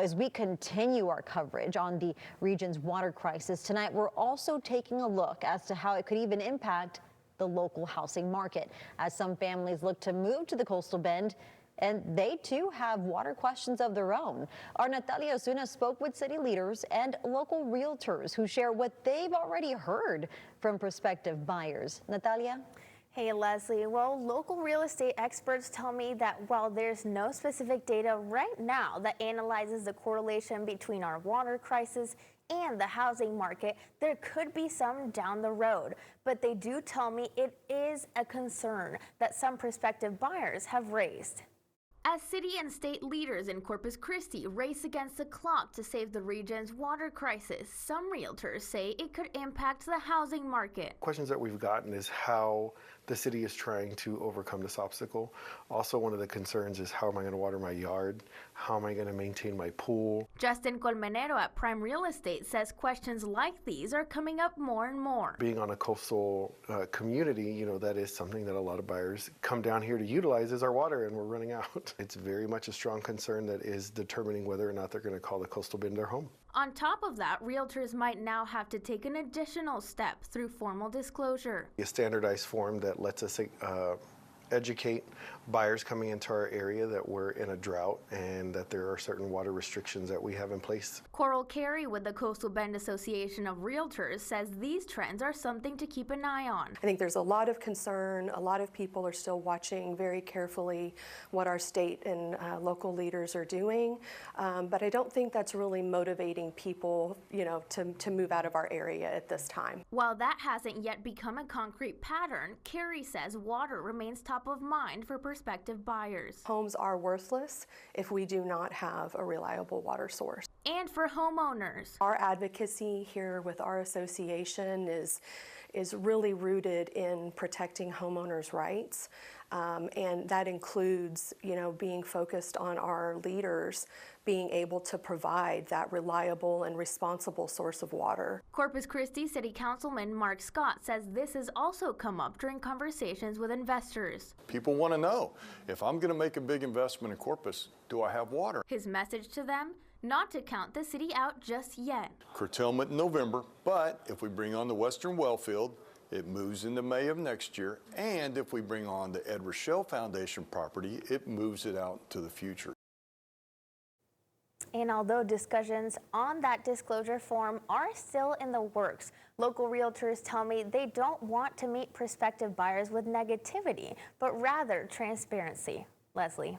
As we continue our coverage on the region's water crisis tonight, we're also taking a look as to how it could even impact the local housing market as some families look to move to the coastal bend, and they too have water questions of their own. Our Natalia Osuna spoke with city leaders and local realtors who share what they've already heard from prospective buyers. Natalia? Hey, Leslie. Well, local real estate experts tell me that while there's no specific data right now that analyzes the correlation between our water crisis and the housing market, there could be some down the road. But they do tell me it is a concern that some prospective buyers have raised. As city and state leaders in Corpus Christi race against the clock to save the region's water crisis, some realtors say it could impact the housing market. Questions that we've gotten is how the city is trying to overcome this obstacle. Also, one of the concerns is how am I going to water my yard? How am I going to maintain my pool? Justin Colmenero at Prime Real Estate says questions like these are coming up more and more. Being on a coastal community, that is something that a lot of buyers come down here to utilize is our water, and we're running out. It's very much a strong concern that is determining whether or not they're going to call the coastal bend their home. On top of that, realtors might now have to take an additional step through formal disclosure. A standardized form that lets us educate buyers coming into our area that we're in a drought and that there are certain water restrictions that we have in place. Coral Carey with the Coastal Bend Association of Realtors says these trends are something to keep an eye on. I think there's a lot of concern. A lot of people are still watching very carefully what our state and local leaders are doing, but I don't think that's really motivating people, to move out of our area at this time. While that hasn't yet become a concrete pattern, Carey says water remains top of mind for prospective buyers. Homes are worthless if we do not have a reliable water source. And for homeowners. Our advocacy here with our association is really rooted in protecting homeowners' rights. And that includes, being focused on our leaders being able to provide that reliable and responsible source of water. Corpus Christi City Councilman Mark Scott says this has also come up during conversations with investors. People want to know, if I'm going to make a big investment in Corpus, do I have water? His message to them? Not to count the city out just yet. Curtailment in November, but if we bring on the Western Wellfield, it moves into May of next year. And if we bring on the Ed Rochelle Foundation property, it moves it out to the future. And although discussions on that disclosure form are still in the works, local realtors tell me they don't want to meet prospective buyers with negativity, but rather transparency. Leslie.